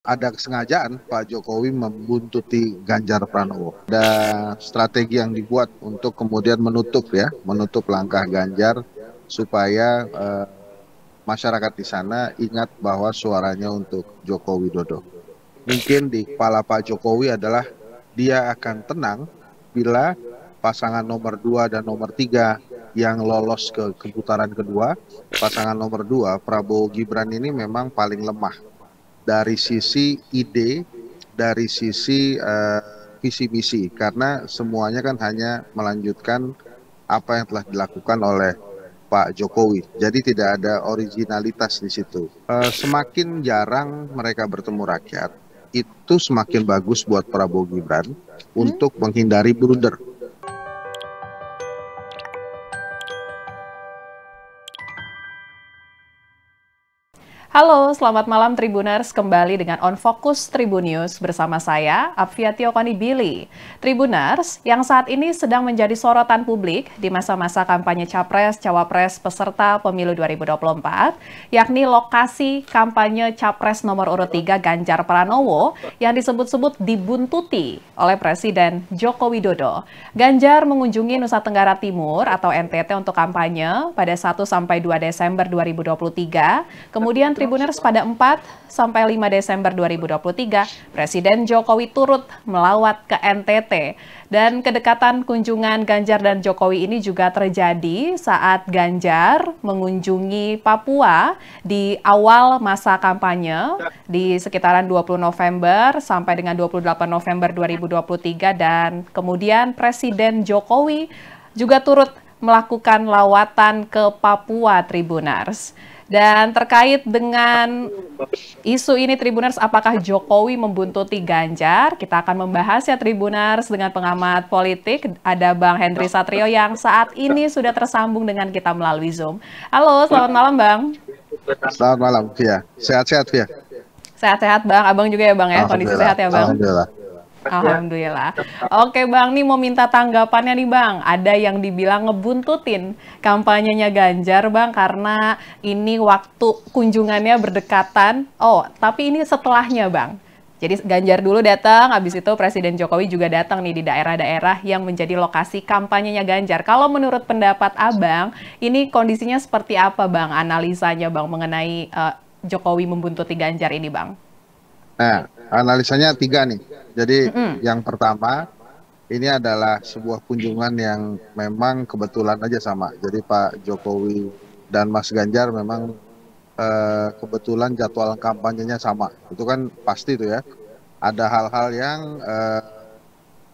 ada kesengajaan Pak Jokowi membuntuti Ganjar Pranowo. Ada strategi yang dibuat untuk kemudian menutup langkah Ganjar supaya masyarakat di sana ingat bahwa suaranya untuk Joko Widodo. Mungkin di kepala Pak Jokowi adalah dia akan tenang bila pasangan nomor 2 dan nomor 3 yang lolos ke putaran kedua, pasangan nomor 2 Prabowo Gibran ini memang paling lemah dari sisi ide, dari sisi visi misi, karena semuanya kan hanya melanjutkan apa yang telah dilakukan oleh Pak Jokowi. Jadi tidak ada originalitas di situ. Semakin jarang mereka bertemu rakyat, itu semakin bagus buat Prabowo Gibran untuk menghindari blunder. Halo, selamat malam Tribuners. Kembali dengan On Focus Tribun News bersama saya, Apviati Okoni Billy. Tribuners, yang saat ini sedang menjadi sorotan publik di masa-masa kampanye Capres, Cawapres peserta Pemilu 2024, yakni lokasi kampanye Capres nomor urut 3 Ganjar Pranowo yang disebut-sebut dibuntuti oleh Presiden Joko Widodo. Ganjar mengunjungi Nusa Tenggara Timur atau NTT untuk kampanye pada 1-2 Desember 2023, kemudian Tribuners pada 4-5 Desember 2023, Presiden Jokowi turut melawat ke NTT. Dan kedekatan kunjungan Ganjar dan Jokowi ini juga terjadi saat Ganjar mengunjungi Papua di awal masa kampanye di sekitaran 20 November sampai dengan 28 November 2023, dan kemudian Presiden Jokowi juga turut melakukan lawatan ke Papua, Tribuners. Dan terkait dengan isu ini, Tribuners, apakah Jokowi membuntuti Ganjar? Kita akan membahas ya, Tribuners, dengan pengamat politik. Ada Bang Henry Satrio yang saat ini sudah tersambung dengan kita melalui Zoom. Halo, selamat malam, Bang. Selamat malam, Via. Sehat-sehat, Via? Sehat-sehat, Bang. Abang juga ya, Bang, ya? Kondisi sehat ya, Bang? Alhamdulillah. Alhamdulillah. Oke Bang, nih mau minta tanggapannya nih Bang. Ada yang dibilang ngebuntutin kampanyenya Ganjar Bang, karena ini waktu kunjungannya berdekatan. Oh, tapi ini setelahnya Bang. Jadi Ganjar dulu datang, habis itu Presiden Jokowi juga datang nih di daerah-daerah yang menjadi lokasi kampanyenya Ganjar. Kalau menurut pendapat Abang, ini kondisinya seperti apa Bang? Analisanya Bang mengenai Jokowi membuntuti Ganjar ini Bang. Nah, analisanya 3 nih. Jadi yang pertama, ini adalah sebuah kunjungan yang memang kebetulan aja sama. Jadi Pak Jokowi dan Mas Ganjar memang kebetulan jadwal kampanyenya sama. Itu kan pasti tuh ya. Ada hal-hal yang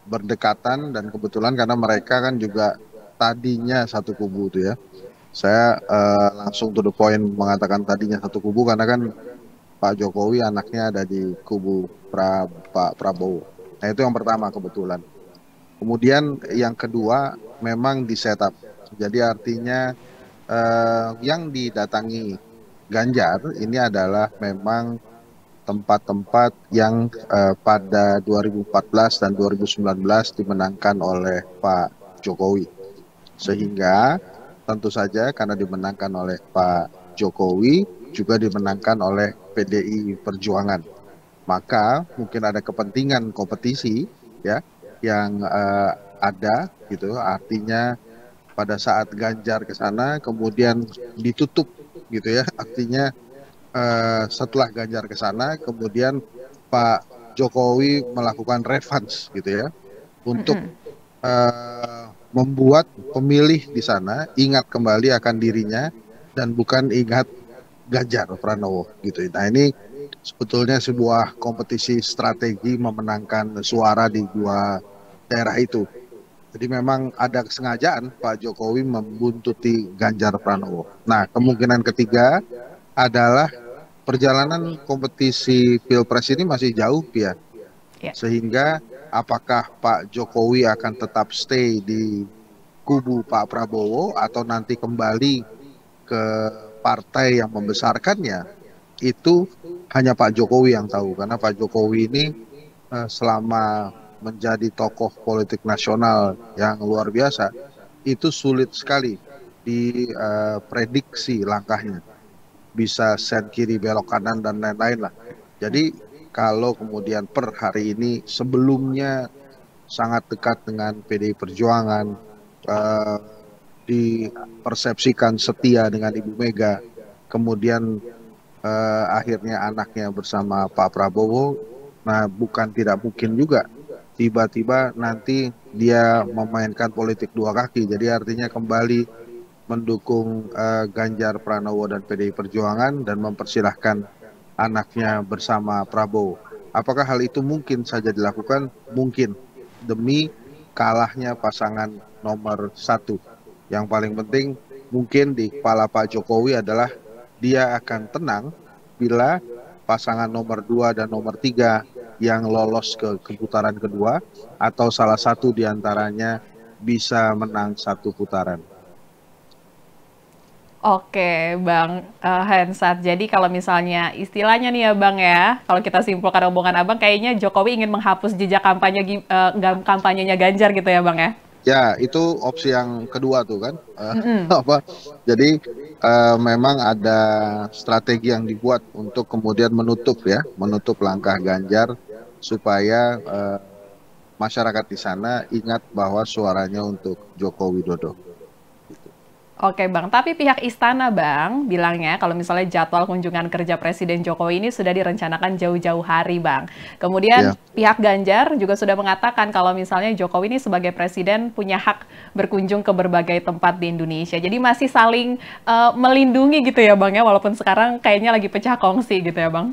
berdekatan dan kebetulan karena mereka kan juga tadinya satu kubu tuh ya. Saya langsung to the point mengatakan tadinya satu kubu karena kan Pak Jokowi anaknya ada di kubu Pak Prabowo. Nah itu yang pertama kebetulan. Kemudian yang kedua memang di setup. Jadi artinya yang didatangi Ganjar ini adalah memang tempat-tempat yang pada 2014 dan 2019 dimenangkan oleh Pak Jokowi. Sehingga tentu saja karena dimenangkan oleh Pak Jokowi juga dimenangkan oleh PDI Perjuangan. Maka mungkin ada kepentingan kompetisi ya yang ada gitu. Artinya pada saat Ganjar ke sana kemudian ditutup gitu ya. Artinya setelah Ganjar ke sana kemudian Pak Jokowi melakukan revenge gitu ya untuk membuat pemilih di sana ingat kembali akan dirinya dan bukan ingat Ganjar Pranowo gitu. Nah ini sebetulnya sebuah kompetisi strategi memenangkan suara di dua daerah itu. Jadi memang ada kesengajaan Pak Jokowi membuntuti Ganjar Pranowo. Nah kemungkinan ketiga adalah perjalanan kompetisi Pilpres ini masih jauh ya. Sehingga apakah Pak Jokowi akan tetap stay di kubu Pak Prabowo atau nanti kembali ke partai yang membesarkannya, itu hanya Pak Jokowi yang tahu. Karena Pak Jokowi ini selama menjadi tokoh politik nasional yang luar biasa, itu sulit sekali diprediksi langkahnya. Bisa sen kiri belok kanan dan lain-lain lah. Jadi kalau kemudian per hari ini sebelumnya sangat dekat dengan PDI Perjuangan, eh, dipersepsikan setia dengan Ibu Mega, kemudian akhirnya anaknya bersama Pak Prabowo. Nah, bukan tidak mungkin juga tiba-tiba nanti dia memainkan politik dua kaki. Jadi artinya kembali mendukung Ganjar Pranowo dan PDI Perjuangan dan mempersilahkan anaknya bersama Prabowo. Apakah hal itu mungkin saja dilakukan? Mungkin, demi kalahnya pasangan nomor satu. Yang paling penting mungkin di kepala Pak Jokowi adalah dia akan tenang bila pasangan nomor 2 dan nomor 3 yang lolos ke putaran kedua atau salah satu diantaranya bisa menang satu putaran. Oke, Bang Hensat. Jadi kalau misalnya istilahnya nih ya Bang ya, kalau kita simpulkan omongan Abang, kayaknya Jokowi ingin menghapus jejak kampanyenya Ganjar gitu ya Bang ya? Ya, itu opsi yang kedua tuh kan. Mm-mm. Apa? Jadi memang ada strategi yang dibuat untuk kemudian menutup langkah Ganjar supaya masyarakat di sana ingat bahwa suaranya untuk Joko Widodo. Oke Bang, tapi pihak istana Bang bilangnya kalau misalnya jadwal kunjungan kerja Presiden Jokowi ini sudah direncanakan jauh-jauh hari Bang. Kemudian Ya, pihak Ganjar juga sudah mengatakan kalau misalnya Jokowi ini sebagai Presiden punya hak berkunjung ke berbagai tempat di Indonesia. Jadi masih saling melindungi gitu ya Bang ya, walaupun sekarang kayaknya lagi pecah kongsi gitu ya Bang.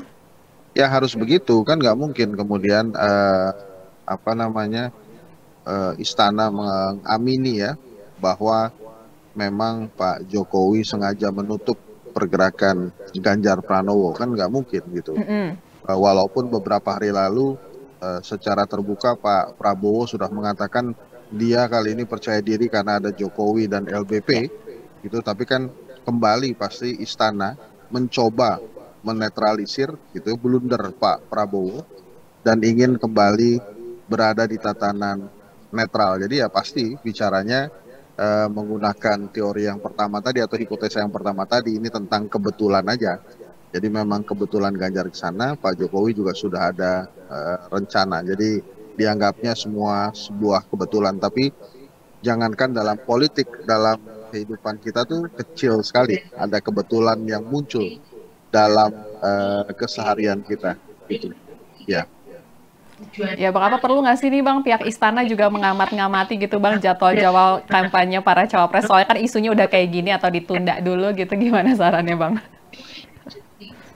ya harus begitu kan, nggak mungkin kemudian apa namanya istana mengamini ya bahwa memang Pak Jokowi sengaja menutup pergerakan Ganjar Pranowo, kan nggak mungkin gitu. Mm-mm. Walaupun beberapa hari lalu secara terbuka Pak Prabowo sudah mengatakan dia kali ini percaya diri karena ada Jokowi dan Ya. LBP gitu, tapi kan kembali pasti istana mencoba menetralisir gitu blunder Pak Prabowo dan ingin kembali berada di tatanan netral. Jadi ya pasti bicaranya menggunakan teori yang pertama tadi atau hipotesa yang pertama tadi, ini tentang kebetulan aja. Jadi memang kebetulan Ganjar ke sana, Pak Jokowi juga sudah ada rencana. Jadi dianggapnya semua sebuah kebetulan. Tapi jangankan dalam politik, dalam kehidupan kita tuh kecil sekali ada kebetulan yang muncul dalam keseharian kita. Gitu. Ya. Ya Bang, apa perlu nggak sih nih Bang pihak istana juga mengamat-ngamati gitu Bang jadwal-jadwal kampanye para cawapres, soalnya kan isunya udah kayak gini, atau ditunda dulu gitu, gimana sarannya Bang?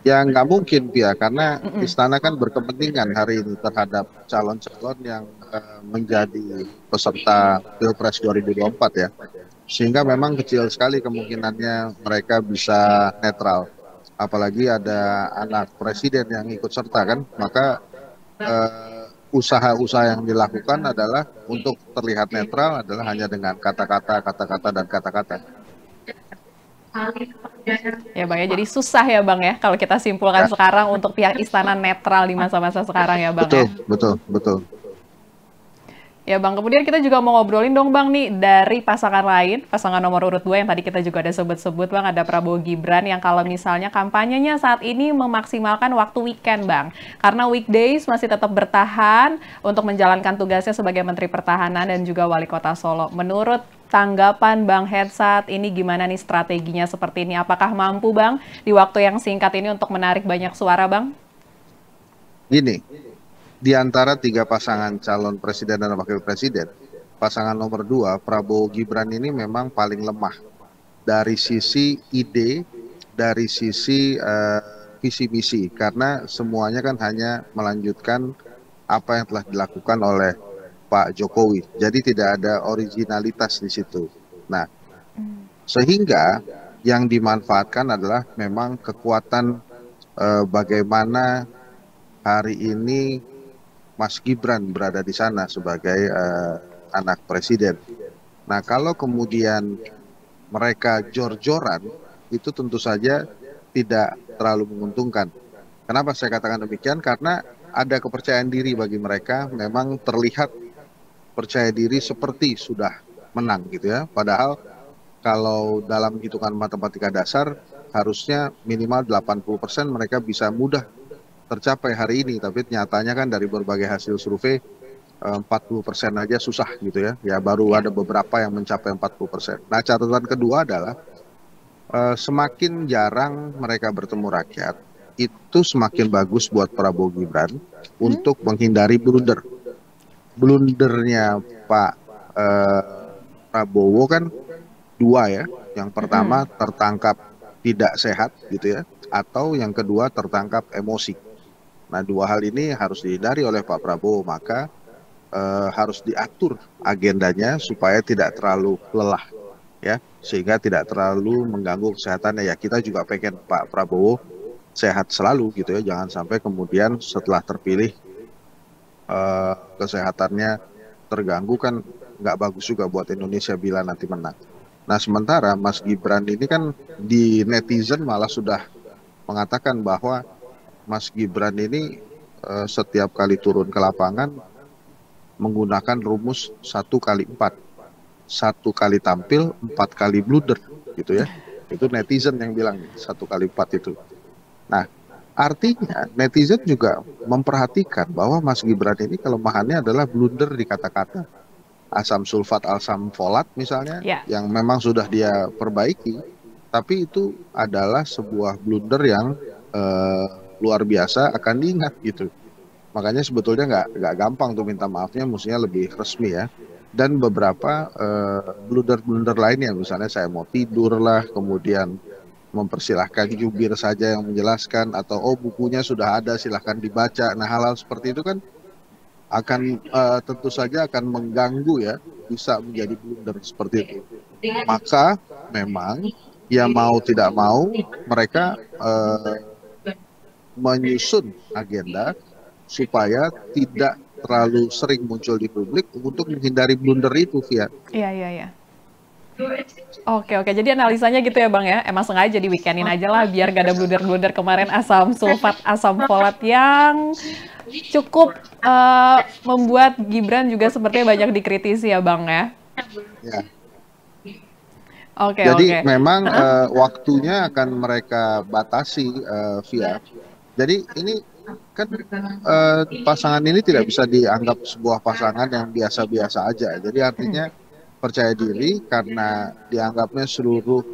Ya nggak mungkin Pia, karena Mm-mm. istana kan berkepentingan hari ini terhadap calon-calon yang menjadi peserta Pilpres 2024 ya. Sehingga memang kecil sekali kemungkinannya mereka bisa netral. Apalagi ada anak presiden yang ikut serta kan, maka usaha-usaha yang dilakukan adalah untuk terlihat netral adalah hanya dengan kata-kata, kata-kata, dan kata-kata. Ya Bang ya, jadi susah ya Bang ya kalau kita simpulkan Ya, sekarang untuk pihak istana netral di masa-masa sekarang ya Bang betul, ya. betul, betul. Ya Bang, kemudian kita juga mau ngobrolin dong Bang nih dari pasangan lain, pasangan nomor urut 2 yang tadi kita juga ada sebut-sebut Bang, ada Prabowo Gibran yang kalau misalnya kampanyenya saat ini memaksimalkan waktu weekend Bang. Karena weekdays masih tetap bertahan untuk menjalankan tugasnya sebagai Menteri Pertahanan dan juga Wali Kota Solo. Menurut tanggapan Bang Hensat, ini gimana nih strateginya seperti ini? Apakah mampu Bang di waktu yang singkat ini untuk menarik banyak suara Bang? Gini, di antara tiga pasangan calon presiden dan wakil presiden, pasangan nomor 2, Prabowo Gibran ini memang paling lemah dari sisi ide, dari sisi visi misi, karena semuanya kan hanya melanjutkan apa yang telah dilakukan oleh Pak Jokowi. Jadi tidak ada originalitas di situ. Nah, sehingga yang dimanfaatkan adalah memang kekuatan bagaimana hari ini Mas Gibran berada di sana sebagai anak presiden. Nah, kalau kemudian mereka jor-joran, itu tentu saja tidak terlalu menguntungkan. Kenapa saya katakan demikian? Karena ada kepercayaan diri bagi mereka, memang terlihat percaya diri seperti sudah menang gitu ya. Padahal kalau dalam hitungan matematika dasar, harusnya minimal 80% mereka bisa mudah tercapai hari ini, tapi nyatanya kan dari berbagai hasil survei 40% aja susah gitu ya. Ya baru Ya. ada beberapa yang mencapai 40%. Nah, catatan kedua adalah semakin jarang mereka bertemu rakyat, itu semakin bagus buat Prabowo Gibran Hmm? untuk menghindari blunder. Blundernya Pak eh, Prabowo kan dua ya. Yang pertama Mm-mm. tertangkap tidak sehat gitu ya, atau yang kedua tertangkap emosi. Nah, dua hal ini harus dihindari oleh Pak Prabowo, maka harus diatur agendanya supaya tidak terlalu lelah ya, sehingga tidak terlalu mengganggu kesehatannya ya. Kita juga pengen Pak Prabowo sehat selalu gitu ya, jangan sampai kemudian setelah terpilih kesehatannya terganggu, kan nggak bagus juga buat Indonesia bila nanti menang. Nah, sementara Mas Gibran ini kan di netizen malah sudah mengatakan bahwa Mas Gibran ini setiap kali turun ke lapangan menggunakan rumus 1 kali 4, 1 kali tampil 4 kali blunder gitu ya. Itu netizen yang bilang 1 kali 4 itu. Nah, artinya netizen juga memperhatikan bahwa Mas Gibran ini kelemahannya adalah blunder di kata-kata. Asam sulfat, asam folat misalnya, Ya. yang memang sudah dia perbaiki, tapi itu adalah sebuah blunder yang eh, luar biasa akan diingat gitu. Makanya sebetulnya nggak gampang tuh minta maafnya, mestinya lebih resmi ya. Dan beberapa blunder-blunder lainnya, misalnya saya mau tidur lah, kemudian mempersilahkan jubir saja yang menjelaskan, atau oh bukunya sudah ada silahkan dibaca. Nah, hal-hal seperti itu kan akan tentu saja akan mengganggu ya, bisa menjadi blunder seperti itu. Maka memang ya mau tidak mau mereka menyusun agenda supaya tidak terlalu sering muncul di publik untuk menghindari blunder itu, Via. Iya, iya, iya. Oke, oke. Jadi analisanya gitu ya, Bang ya. Emang sengaja di weekendin aja lah biar gak ada blunder-blunder kemarin asam sulfat, asam folat yang cukup membuat Gibran juga sepertinya banyak dikritisi ya, Bang ya. Ya. Oke, Jadi oke. memang Heeh. waktunya akan mereka batasi, Via. Jadi ini kan pasangan ini tidak bisa dianggap sebuah pasangan yang biasa-biasa aja. Jadi artinya percaya diri karena dianggapnya seluruh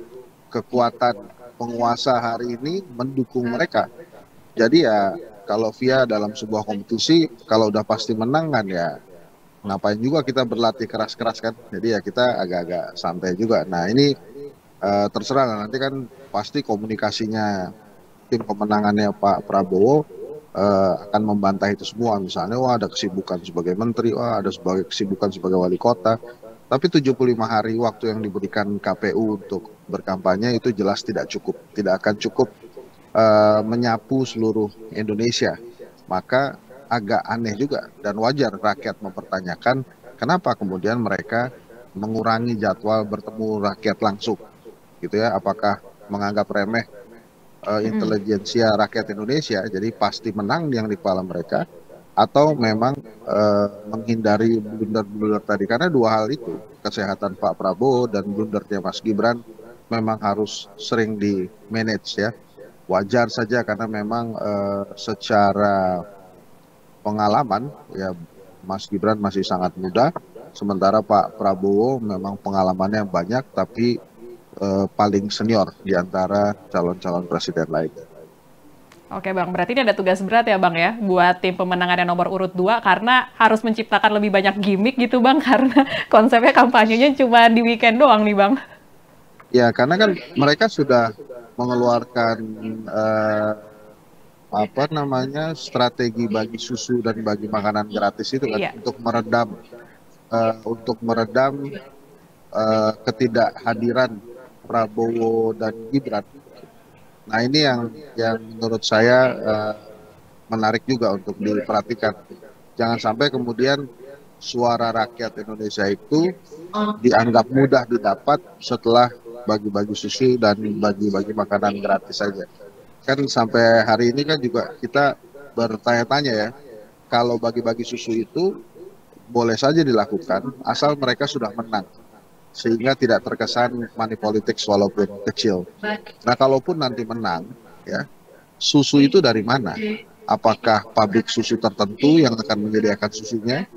kekuatan penguasa hari ini mendukung mereka. Jadi ya kalau via dalam sebuah kompetisi, kalau udah pasti menang kan ya ngapain juga kita berlatih keras-keras kan. Jadi ya kita agak-agak santai juga. Nah ini terserah lah, nanti kan pasti komunikasinya tim pemenangannya Pak Prabowo akan membantah itu semua. Misalnya wah ada kesibukan sebagai menteri, wah ada sebagai kesibukan sebagai wali kota. Tapi 75 hari waktu yang diberikan KPU untuk berkampanye itu jelas tidak cukup. Tidak akan cukup menyapu seluruh Indonesia. Maka agak aneh juga dan wajar rakyat mempertanyakan kenapa kemudian mereka mengurangi jadwal bertemu rakyat langsung gitu ya. Apakah menganggap remeh Mm-mm. intelijensia rakyat Indonesia, jadi pasti menang yang di kepala mereka, atau memang menghindari blunder-blunder tadi. Karena dua hal itu, kesehatan Pak Prabowo dan blundernya Mas Gibran, memang harus sering di manage ya. Wajar saja karena memang secara pengalaman ya Mas Gibran masih sangat muda, sementara Pak Prabowo memang pengalamannya banyak, tapi paling senior di antara calon-calon presiden lain. Oke, Bang. Berarti ini ada tugas berat ya, Bang ya, buat tim pemenangan yang nomor urut 2 karena harus menciptakan lebih banyak gimmick gitu, Bang, karena konsepnya kampanyenya cuma di weekend doang nih, Bang. Ya, karena kan mereka sudah mengeluarkan eh, apa namanya strategi bagi susu dan bagi makanan gratis itu kan Iya. untuk meredam ketidakhadiran Prabowo dan Gibran. Nah, ini yang menurut saya menarik juga untuk diperhatikan. Jangan sampai kemudian suara rakyat Indonesia itu dianggap mudah didapat setelah bagi-bagi susu dan bagi-bagi makanan gratis saja. Kan sampai hari ini kan juga kita bertanya-tanya ya, kalau bagi-bagi susu itu boleh saja dilakukan asal mereka sudah menang, sehingga tidak terkesan money politics walaupun kecil. Nah, kalaupun nanti menang, ya susu itu dari mana? apakah pabrik susu tertentu yang akan menyediakan susunya,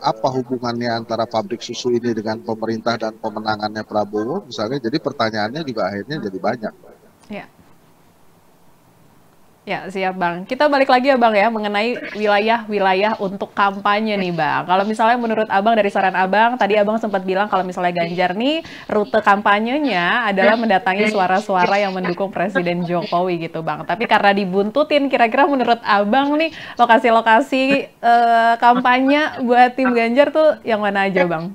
apa hubungannya antara pabrik susu ini dengan pemerintah dan pemenangannya Prabowo misalnya. Jadi pertanyaannya juga akhirnya jadi banyak. Ya. Ya, siap Bang. Kita balik lagi ya Bang ya, mengenai wilayah-wilayah untuk kampanye nih Bang. Kalau misalnya menurut Abang, dari saran Abang, tadi Abang sempat bilang kalau misalnya Ganjar nih, rute kampanyenya adalah mendatangi suara-suara yang mendukung Presiden Jokowi gitu Bang. Tapi karena dibuntutin, kira-kira menurut Abang nih, lokasi-lokasi kampanye buat tim Ganjar tuh yang mana aja Bang?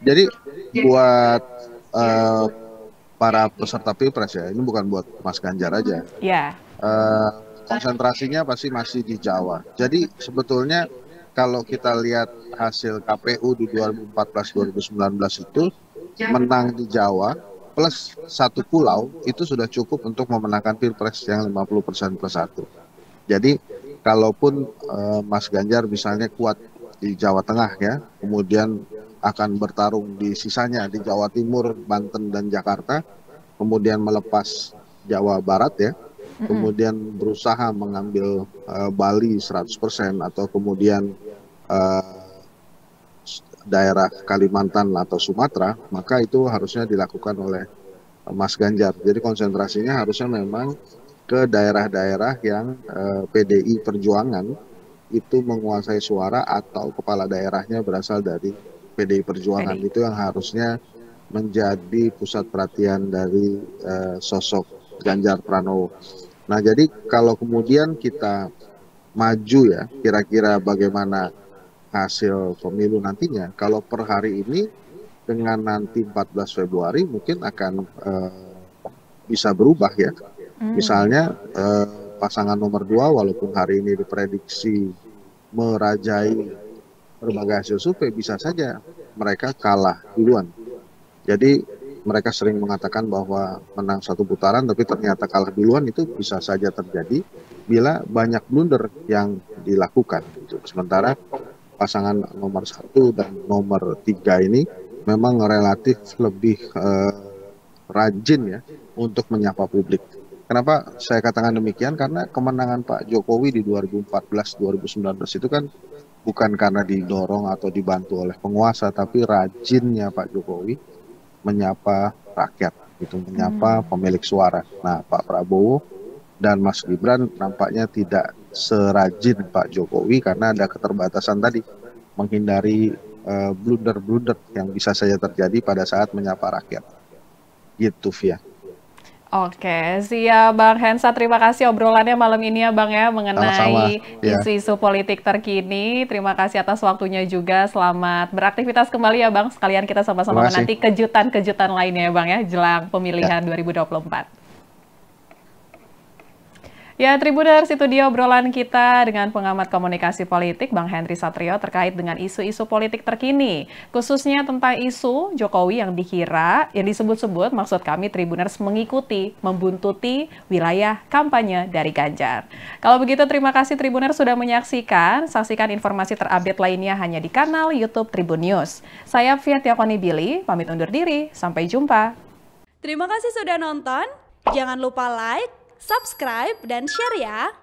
Jadi buat para peserta Pilpres ya, ini bukan buat Mas Ganjar aja. Ya. Konsentrasinya pasti masih di Jawa. Jadi sebetulnya kalau kita lihat hasil KPU di 2014-2019 itu, menang di Jawa plus satu pulau itu sudah cukup untuk memenangkan Pilpres yang 50% plus satu. Jadi kalaupun Mas Ganjar misalnya kuat di Jawa Tengah ya, kemudian akan bertarung di sisanya di Jawa Timur, Banten, dan Jakarta, kemudian melepas Jawa Barat ya, kemudian berusaha mengambil Bali 100% atau kemudian daerah Kalimantan atau Sumatera, maka itu harusnya dilakukan oleh Mas Ganjar. Jadi konsentrasinya harusnya memang ke daerah-daerah yang PDI Perjuangan itu menguasai suara atau kepala daerahnya berasal dari PDI Perjuangan. Itu yang harusnya menjadi pusat perhatian dari sosok Ganjar Pranowo. Nah, jadi kalau kemudian kita maju ya, kira-kira bagaimana hasil pemilu nantinya. Kalau per hari ini dengan nanti 14 Februari mungkin akan bisa berubah ya. Misalnya pasangan nomor 2 walaupun hari ini diprediksi merajai berbagai hasil survei, bisa saja mereka kalah duluan. Jadi mereka sering mengatakan bahwa menang satu putaran tapi ternyata kalah duluan, itu bisa saja terjadi bila banyak blunder yang dilakukan. Sementara pasangan nomor 1 dan nomor 3 ini memang relatif lebih rajin ya untuk menyapa publik. Kenapa saya katakan demikian? Karena kemenangan Pak Jokowi di 2014-2019 itu kan bukan karena didorong atau dibantu oleh penguasa, tapi rajinnya Pak Jokowi menyapa rakyat, gitu, menyapa pemilik suara. Nah, Pak Prabowo dan Mas Gibran nampaknya tidak serajin Pak Jokowi karena ada keterbatasan tadi, menghindari blunder-blunder yang bisa saja terjadi pada saat menyapa rakyat. Gitu, Via. Oke, siap Bang Hensa. Terima kasih obrolannya malam ini ya Bang ya, mengenai isu-isu politik terkini. Terima kasih atas waktunya juga. Selamat beraktivitas kembali ya Bang. Sekalian kita sama-sama menanti kejutan-kejutan lainnya ya Bang ya, jelang pemilihan 2024. Ya, Tribuners, itu dia obrolan kita dengan pengamat komunikasi politik Bang Henry Satrio terkait dengan isu-isu politik terkini, khususnya tentang isu Jokowi yang disebut-sebut, maksud kami Tribuners, mengikuti, membuntuti wilayah kampanye dari Ganjar. Kalau begitu, terima kasih Tribuners sudah menyaksikan. Saksikan informasi terupdate lainnya hanya di kanal YouTube Tribun News. Saya Fiatia Konibili, pamit undur diri. Sampai jumpa. Terima kasih sudah nonton. Jangan lupa like, subscribe, dan share ya!